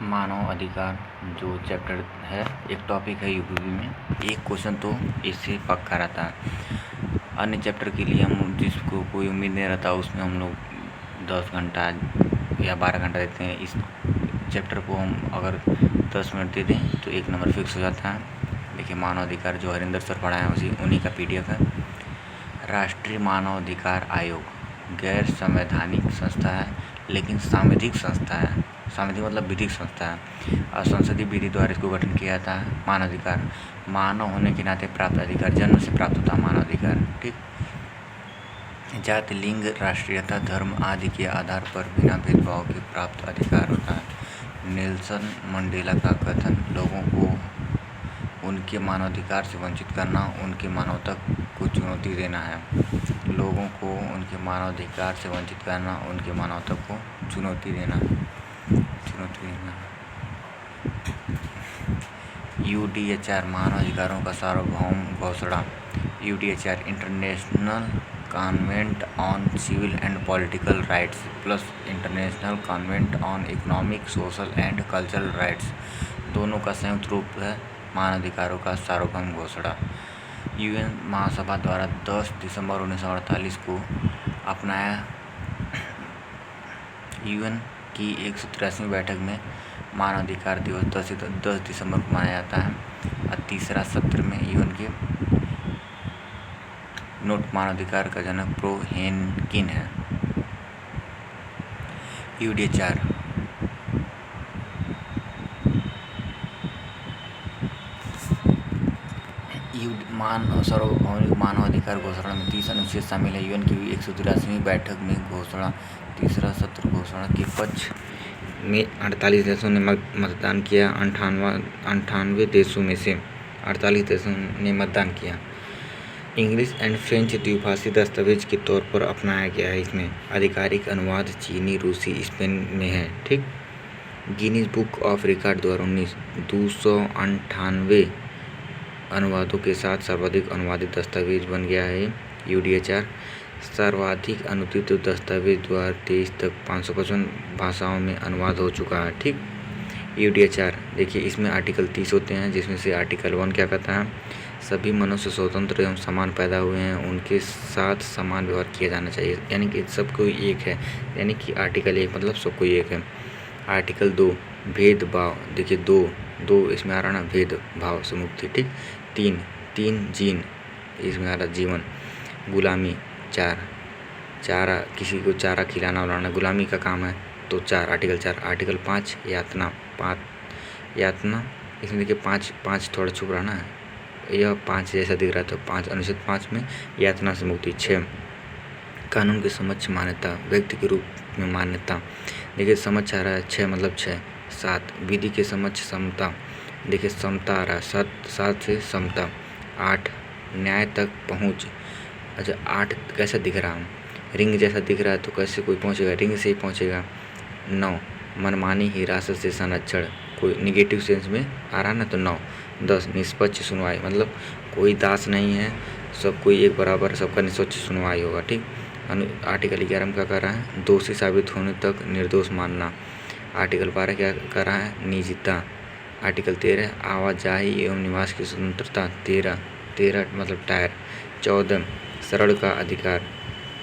मानव अधिकार जो चैप्टर है, एक टॉपिक है यूपीवी में। एक क्वेश्चन तो इससे पक्का रहता है। अन्य चैप्टर के लिए हम जिसको कोई उम्मीद नहीं रहता उसमें हम लोग 10 घंटा या 12 घंटा देते हैं। इस चैप्टर को हम अगर 10 मिनट दे दें तो 1 नंबर फिक्स हो जाता है। देखिए, मानव अधिकार जो हरिंदर सर पढ़ाए हैं उन्हीं का PDF है। राष्ट्रीय मानव अधिकार आयोग गैर संवैधानिक संस्था है, लेकिन सांविधिक संस्था है। सांविधिक मतलब विधिक संस्था है और संसदीय विधि द्वारा इसको गठन किया जाता है। मानव अधिकार मानव होने के नाते प्राप्त अधिकार, जन्म से प्राप्त होता है मानव अधिकार। ठीक, जाति, लिंग, राष्ट्रीयता, धर्म आदि के आधार पर बिना भेदभाव के प्राप्त अधिकार होता है। नेल्सन मंडेला का कथन, लोगों को उनके मानवाधिकार से वंचित करना उनकी मानवता को चुनौती देना है। लोगों को उनके मानवाधिकार से वंचित करना उनकी मानवता को चुनौती देना है। UDHR मानव अधिकारों का सार्वभौम घोषणा। UDHR international covenant on civil and political rights plus international covenant on economic, social and cultural rights, दोनों का संयुक्त रूप है मानवाधिकारों का सार्वभौम घोषणा। UN महासभा द्वारा 10 दिसंबर 1948 को अपनाया। UN की 183वीं बैठक में मानवाधिकार दिवस 10 दिसंबर को मनाया जाता है और तीसरा सत्र में UN के नोट मानवाधिकार का जनक प्रो हेनकिन है। UDHR सार्वभौमिक मानवाधिकार घोषणा में 30 अनुच्छेद शामिल है। UN की 183वीं बैठक में घोषणा तीसरा सत्र घोषणा के पक्ष में 48 देशों ने मतदान किया। 98 देशों में से 48 देशों ने मतदान किया। इंग्लिश एंड फ्रेंच द्विभाषी दस्तावेज के तौर पर अपनाया गया है। इसमें आधिकारिक अनुवाद चीनी, रूसी, स्पेन में है। ठीक, गिनीज बुक ऑफ रिकॉर्ड द्वारा 298 अनुवादों के साथ सर्वाधिक अनुवादित दस्तावेज बन गया है। UDHR सर्वाधिक अनुदित दस्तावेज द्वारा 23 तक 555 भाषाओं में अनुवाद हो चुका है। ठीक, UDHR देखिए, इसमें आर्टिकल 30 होते हैं, जिसमें से आर्टिकल 1 क्या कहता है, सभी मनुष्य स्वतंत्र एवं समान पैदा हुए हैं, उनके साथ समान व्यवहार किया जाना चाहिए, यानी कि सब कोई एक है, यानी कि आर्टिकल 1 मतलब सब कोई एक है। आर्टिकल 2 भेदभाव, देखिए दो इसमें आ रहा ना, भेदभाव से मुक्ति। ठीक, 3 जीन, इसमें आ रहा जीवन। गुलामी 4 चारा, किसी को चारा खिलाना उलाना गुलामी का काम है, तो 4 आर्टिकल 4। आर्टिकल 5 यातना, 5 यातना, इसमें देखिए 5 थोड़ा छुप रहा ना, यह 5 जैसा दिख रहा है, तो 5 अनुच्छेद 5 में यातना से मुक्ति। 6 कानून के समक्ष मान्यता, व्यक्ति के रूप में मान्यता, देखिए समझ आ रहा है 6 मतलब 6। 7 विधि के समक्ष समता, देखिए समता आ रहा है, 7 से समता। 8 न्याय तक पहुँच, अच्छा 8 कैसा दिख रहा है, रिंग जैसा दिख रहा है, तो कैसे कोई पहुँचेगा, रिंग से ही पहुँचेगा। 9 मनमानी हिरासत से संरक्षण, कोई निगेटिव सेंस में आ रहा है ना, तो 9। 10 निष्पक्ष सुनवाई, मतलब कोई दास नहीं है, सब कोई एक बराबर, सबका निष्पक्ष सुनवाई होगा। ठीक, आर्टिकल 11 में क्या कर रहा है, दोषी साबित होने तक निर्दोष मानना। आर्टिकल 12 क्या कर रहा है, निजता। आर्टिकल 13 आवाजाही एवं निवास की स्वतंत्रता। 13 मतलब टायर। 14 शरण का अधिकार।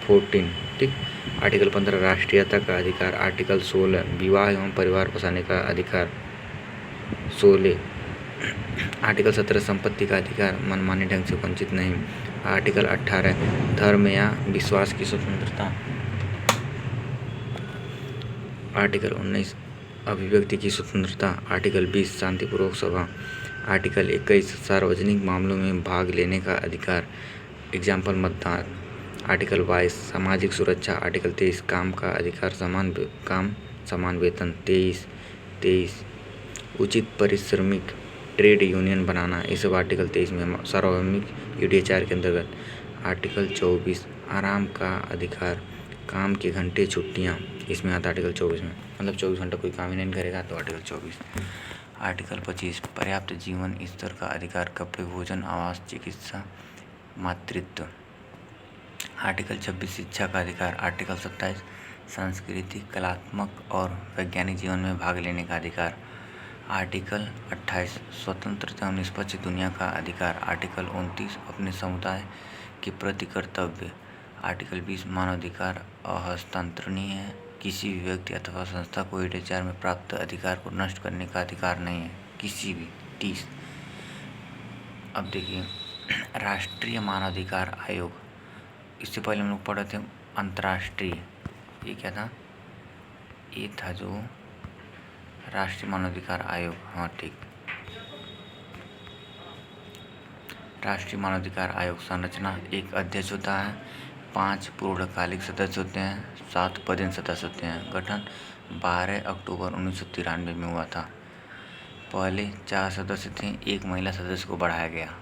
14 ठीक। आर्टिकल 15 राष्ट्रीयता का अधिकार। आर्टिकल 16 विवाह एवं परिवार बसाने का अधिकार। 16 आर्टिकल 17 संपत्ति का अधिकार, मनमाने ढंग से वंचित नहीं। आर्टिकल 18 धर्म या विश्वास की स्वतंत्रता। आर्टिकल 19 अभिव्यक्ति की स्वतंत्रता। आर्टिकल 20 शांतिपूर्वक सभा। आर्टिकल 21 सार्वजनिक मामलों में भाग लेने का अधिकार, एग्जाम्पल मतदान। आर्टिकल 22 सामाजिक सुरक्षा। आर्टिकल 23 काम का अधिकार, समान काम समान वेतन। 23 उचित पारिश्रमिक, ट्रेड यूनियन बनाना, ये सब आर्टिकल 23 में सार्वभौमिक UDHR के अंतर्गत। आर्टिकल 24 आराम का अधिकार, काम के घंटे छुट्टियाँ, इसमें आता आर्टिकल 24 में, मतलब 24 घंटा कोई काम ही नहीं करेगा तो आर्टिकल 24। आर्टिकल 25 पर्याप्त जीवन स्तर का अधिकार, कपड़े, भोजन, आवास, चिकित्सा, मातृत्व। आर्टिकल 26 शिक्षा का अधिकार। आर्टिकल 27 सांस्कृतिक, कलात्मक और वैज्ञानिक जीवन में भाग लेने का अधिकार। आर्टिकल 28 स्वतंत्र एवं निष्पक्ष दुनिया का अधिकार। आर्टिकल 29 अपने समुदाय के प्रति कर्तव्य। आर्टिकल 20 मानवाधिकार अहस्तांतरणीय है। किसी भी व्यक्ति अथवा संस्था को यूडीएचआर में प्राप्त अधिकार को नष्ट करने का अधिकार नहीं है, किसी भी। 30 अब देखिए राष्ट्रीय मानवाधिकार आयोग। इससे पहले हम लोग पढ़े थे अंतर्राष्ट्रीय। ये क्या था? ये था जो राष्ट्रीय मानवाधिकार आयोग। हाँ ठीक। राष्ट्रीय मानवाधिकार आयोग संरचना: एक अध्यक्ष होता है, 5 पूर्णकालिक सदस्य होते हैं, 7 पदेन सदस्य होते हैं। गठन 12 अक्टूबर 1993 में हुआ था। पहले 4 सदस्य थे, 1 महिला सदस्य को बढ़ाया गया।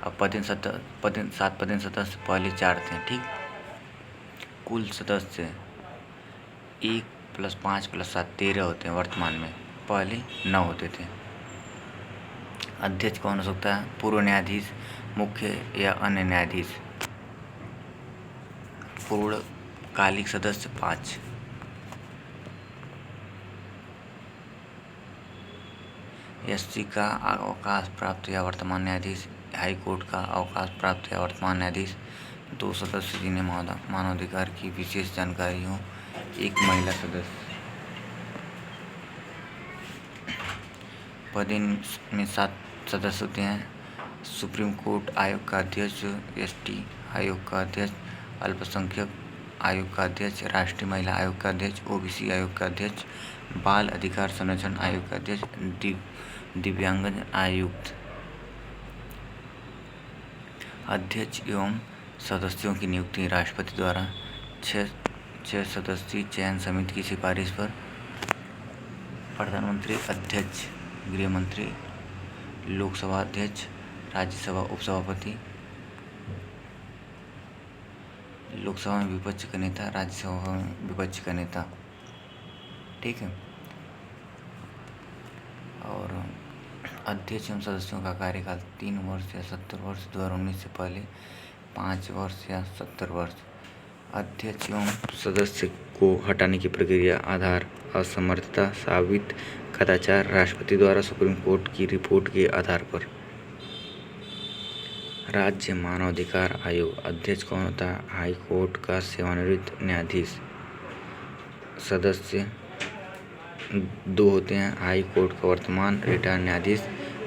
अब 7 पदेन सदस्य पहले 4 थे, ठीक। कुल सदस्य 1 + 5 + 7 13 होते हैं वर्तमान में, पहले 9 होते थे। अध्यक्ष कौन हो सकता है? पूर्व न्यायाधीश, मुख्य या अन्य न्यायाधीश। पूर्णकालिक सदस्य 5। एससी का अवकाश प्राप्त या वर्तमान न्यायाधीश। हाई कोर्ट का अवकाश प्राप्त या वर्तमान न्यायाधीश। 2 सदस्य जिन्हें मानवाधिकार की विशेष जानकारी हो। 1 महिला सदस्य। पदेन में 7 सदस्य होते हैं। सुप्रीम कोर्ट आयोग का अध्यक्ष, एसटी आयोग का अध्यक्ष, अल्पसंख्यक आयोग का अध्यक्ष, राष्ट्रीय महिला आयोग का अध्यक्ष, ओबीसी आयोग का अध्यक्ष, बाल अधिकार संरक्षण आयोग का अध्यक्ष, दिव्यांगजन आयुक्त। अध्यक्ष एवं सदस्यों की नियुक्ति राष्ट्रपति द्वारा 6 सदस्यीय चयन समिति की सिफारिश पर। प्रधानमंत्री अध्यक्ष, गृह मंत्री, लोकसभा अध्यक्ष, राज्यसभा उपसभापति, लोकसभा में विपक्ष का नेता, राज्यसभा में विपक्ष का नेता, ठीक है। और अध्यक्ष एवं सदस्यों का कार्यकाल 3 वर्ष या 70 वर्ष। 2019 से पहले 5 वर्ष या 70 वर्ष। अध्यक्ष एवं सदस्य को हटाने की प्रक्रिया: आधार, असमर्थता, साबित कदाचार, राष्ट्रपति द्वारा सुप्रीम कोर्ट की रिपोर्ट के आधार पर। राज्य मानवाधिकार आयोग। अध्यक्ष कौन होता है? हाई कोर्ट का सेवानिवृत्त न्यायाधीश। सदस्य 2 होते हैं, हाई कोर्ट का वर्तमान रिटायर्ड न्यायाधीश,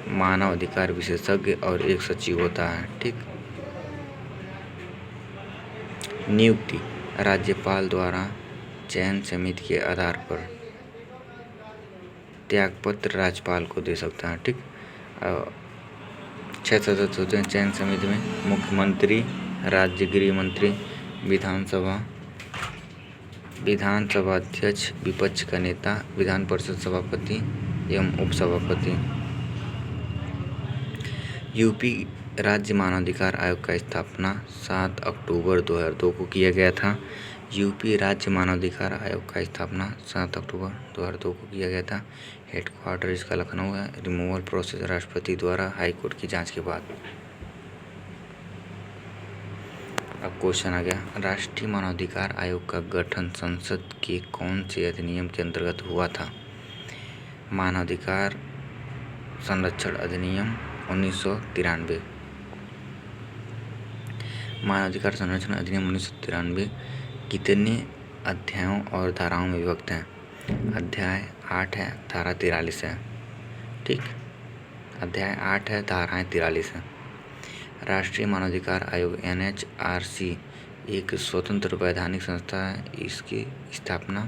मानव अधिकार विशेषज्ञ और 1 सचिव होता है, ठीक। नियुक्ति: राज्यपाल द्वारा चयन समिति के आधार पर। त्यागपत्र राज्यपाल को दे सकता है, ठीक। 6 सदस्य होते हैं चयन समिति में। मुख्यमंत्री, राज्य गृह मंत्री, विधानसभा अध्यक्ष, विपक्ष का नेता, विधान परिषद सभापति एवं उपसभापति। यूपी राज्य मानवाधिकार आयोग का स्थापना 7 अक्टूबर 2002 को किया गया था। यूपी राज्य मानवाधिकार आयोग का स्थापना 7 अक्टूबर 2002 को किया गया था। हेडक्वार्टर इसका लखनऊ है। रिमूवल प्रोसेस राष्ट्रपति द्वारा हाईकोर्ट की जांच के बाद। अब क्वेश्चन आ गया, राष्ट्रीय मानवाधिकार आयोग का गठन संसद के कौन से अधिनियम के अंतर्गत हुआ था? मानवाधिकार संरक्षण अधिनियम 1993। मानवाधिकार संरक्षण अधिनियम 1993 कितने अध्यायों और धाराओं में विभक्त है? अध्याय 8 है, धारा 43 है, ठीक। अध्याय 8 है, धाराएं 43 है। राष्ट्रीय मानवाधिकार आयोग NHRC एक स्वतंत्र वैधानिक संस्था है। इसकी स्थापना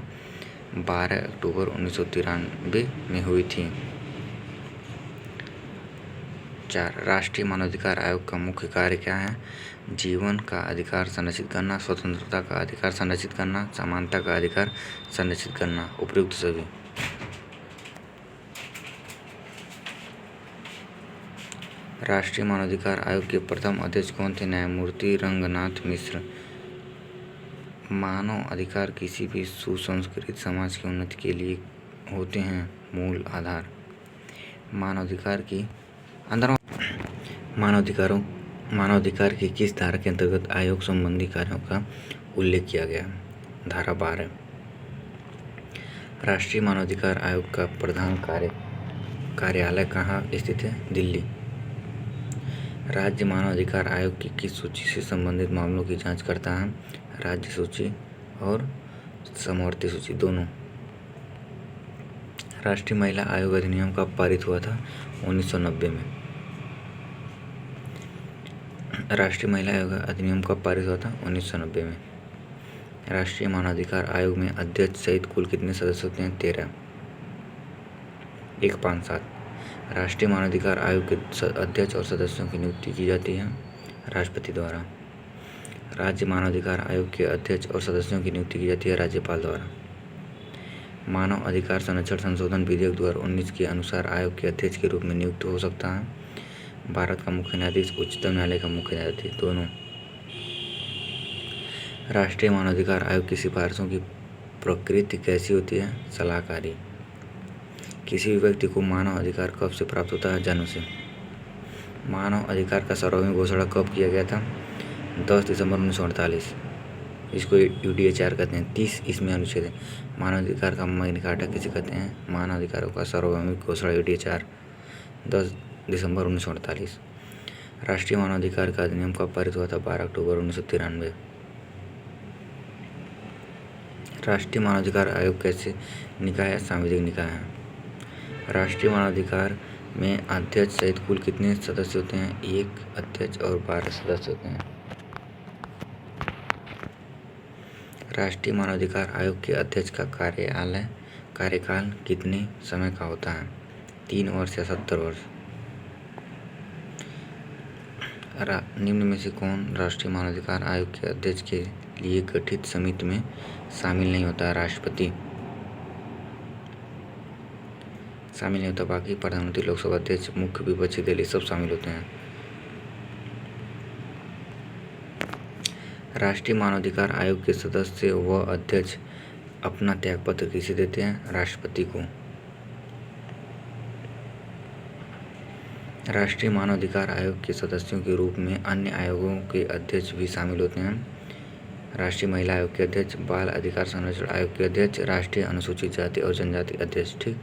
12 अक्टूबर 1993 में हुई थी। 4 राष्ट्रीय मानवाधिकार आयोग का मुख्य कार्य क्या है? जीवन का अधिकार संरक्षित करना, स्वतंत्रता का अधिकार संरक्षित करना, समानता का अधिकार संरक्षित करना, उपयुक्त सभी। राष्ट्रीय मानवाधिकार आयोग के प्रथम अध्यक्ष कौन थे? न्यायमूर्ति रंगनाथ मिश्र। मानव अधिकार किसी भी सुसंस्कृत समाज की उन्नति के लिए होते हैं मूल आधार। मानवाधिकार की किस धारा के अंतर्गत आयोग संबंधी कार्यों का उल्लेख किया गया? धारा 12। राष्ट्रीय मानवाधिकार आयोग का प्रधान कार्यालय कहाँ स्थित है? दिल्ली। राज्य मानवाधिकार आयोग की किस सूची से संबंधित मामलों की जांच करता है? राज्य सूची और समवर्ती सूची दोनों। राष्ट्रीय महिला आयोग अधिनियम कब पारित हुआ था? 1990 में। राष्ट्रीय महिला आयोग अधिनियम कब पारित हुआ था? 1990 में। राष्ट्रीय मानवाधिकार आयोग में अध्यक्ष सहित कुल कितने सदस्य होते हैं? 13। 157। राष्ट्रीय मानवाधिकार आयोग के अध्यक्ष और सदस्यों की नियुक्ति की जाती है राष्ट्रपति द्वारा। राज्य मानवाधिकार आयोग के अध्यक्ष और सदस्यों की नियुक्ति की जाती है राज्यपाल द्वारा। मानव अधिकार संरक्षण संशोधन विधेयक 2019 के अनुसार आयोग के अध्यक्ष के रूप में नियुक्त हो सकता है भारत का मुख्य न्यायाधीश, उच्चतम न्यायालय का मुख्य न्यायाधीश, दोनों। राष्ट्रीय मानवाधिकार आयोग की सिफारिशों की प्रकृति कैसी होती है? सलाहकारी। किसी भी व्यक्ति को मानव अधिकार कब से प्राप्त होता है? जन्म से। मानव अधिकार का सार्वभौमिक घोषणा कब किया गया था? 10 दिसंबर 1948। इसको UDHR कहते हैं। 30 इसमें अनुच्छेद है। मानवाधिकार का मैग्ना कार्टा किसे कहते हैं? मानवाधिकारों का सार्वभौमिक घोषणा UDHR 10 दिसंबर 1948। राष्ट्रीय मानवाधिकार का अधिनियम कब पारित हुआ था? 12 अक्टूबर 1993। राष्ट्रीय मानवाधिकार आयोग कैसे निकाय है? सांविधिक निकाय है। राष्ट्रीय मानवाधिकार में अध्यक्ष सहित कुल कितने सदस्य होते हैं? 1 अध्यक्ष और 12 सदस्य होते हैं। राष्ट्रीय मानवाधिकार आयोग के अध्यक्ष का कार्यकाल कितने समय का होता है? 3 वर्ष या 70 वर्ष। निम्न में से कौन राष्ट्रीय मानवाधिकार आयोग के अध्यक्ष के लिए गठित समिति में शामिल नहीं होता? राष्ट्रपति शामिल नहीं होता। बाकी प्रधानमंत्री, लोकसभा अध्यक्ष, मुख्य विपक्षी दल, सब शामिल होते हैं। राष्ट्रीय मानवाधिकार आयोग के सदस्य व अध्यक्ष अपना त्यागपत्र किसे देते हैं? राष्ट्रपति को। राष्ट्रीय मानवाधिकार आयोग के सदस्यों के रूप में अन्य आयोगों के अध्यक्ष भी शामिल होते हैं। राष्ट्रीय महिला आयोग के अध्यक्ष, बाल अधिकार संरक्षण आयोग के अध्यक्ष, राष्ट्रीय अनुसूचित जाति और जनजाति अध्यक्ष। ठीक।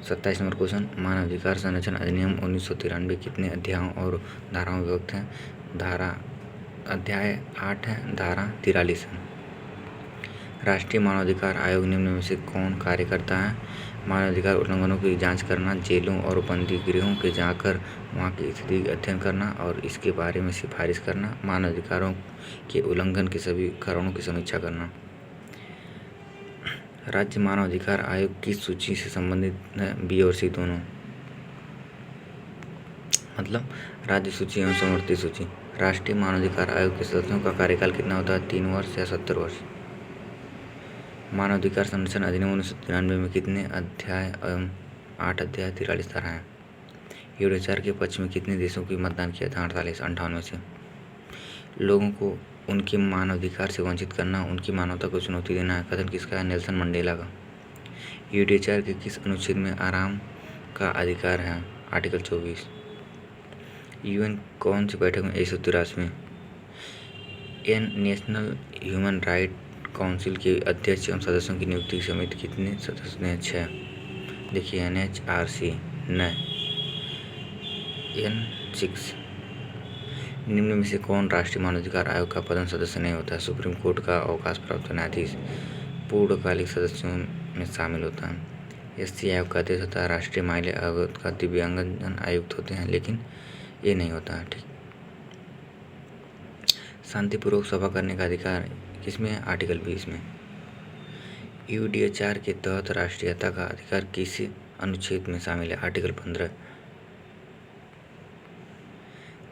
27 नंबर क्वेश्चन, मानवाधिकार संरक्षण अधिनियम 1993 कितने अध्यायों और धाराओं में विभक्त है? अध्याय 8 है, धारा 43 है। राष्ट्रीय मानवाधिकार आयोग निम्न में से कौन कार्य करता है? मानवाधिकार उल्लंघनों की जांच करना, जेलों और बंदी गृहों के जाकर वहां की स्थिति का अध्ययन करना और इसके बारे में सिफारिश करना, मानवाधिकारों के उल्लंघन के सभी कारणों की समीक्षा करना। राज्य मानवाधिकार आयोग किस सूची से संबंधित है? बी और सी दोनों। मतलब राज्य सूची एवं समवर्ती सूची। राष्ट्रीय मानवाधिकार आयोग के सदस्यों का कार्यकाल कितना होता है? 3 वर्ष या 70 वर्ष। मानवाधिकार संरक्षण अधिनियम 1993 में कितने अध्याय एवं 8 अध्याय 43 धारा हैं? UDHR के पक्ष में कितने देशों की मतदान किया था? 48 58 से। लोगों को उनके मानवाधिकार से वंचित करना, उनकी मानवता को चुनौती देना है, कथन किसका है? नेल्सन मंडेला का। UDHR के किस अनुच्छेद में आराम का अधिकार है? आर्टिकल 24। UN कौन सी बैठक में 183 नेशनल ह्यूमन राइट काउंसिल के अध्यक्ष एवं सदस्यों की नियुक्ति समिति कितने सदस्य हैं? 6। देखिए NHRC N6। निम्न में से कौन राष्ट्रीय मानवाधिकार आयोग का प्रधान सदस्य नहीं होता है? सुप्रीम कोर्ट का अवकाश प्राप्त न्यायाधीश पूर्णकालिक सदस्यों में शामिल होता है। SC आयोग का अध्यक्ष होता है। राष्ट्रीय महिला आयोग का दिव्यांगजन आयुक्त होते हैं, लेकिन ये नहीं होता है। ठीक। शांतिपूर्वक सभा करने का अधिकार किसमें है? आर्टिकल 20 में। UDHR के तहत राष्ट्रीयता का अधिकार किस अनुच्छेद में शामिल है? आर्टिकल 15।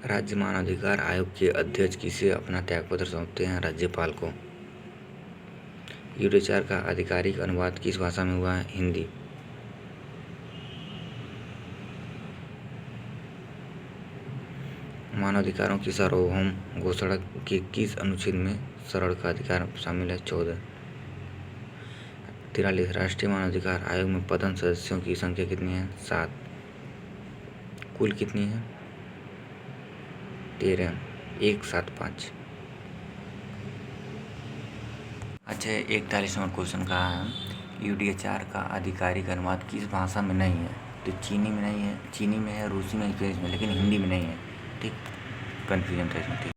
राज्य मानवाधिकार आयोग के अध्यक्ष किसे अपना त्यागपत्र सौंपते हैं? राज्यपाल को। UDHR का आधिकारिक अनुवाद किस भाषा में हुआ है? हिंदी। मानवाधिकारों की सार्वभौम घोषणा के किस अनुच्छेद में शरण का अधिकार शामिल है? 14। 43। राष्ट्रीय मानवाधिकार आयोग में प्रधान सदस्यों की संख्या कितनी है? 7। कुल कितनी है? 13। 175। अच्छा, 41 नंबर क्वेश्चन कहा है UDHR का आधिकारिक अनुवाद किस भाषा में नहीं है? तो चीनी में नहीं है, चीनी में है, रूसी में, स्पेनिश में, लेकिन हिंदी में नहीं है। ठीक, कन्फ्यूजन था इसमें। ठीक।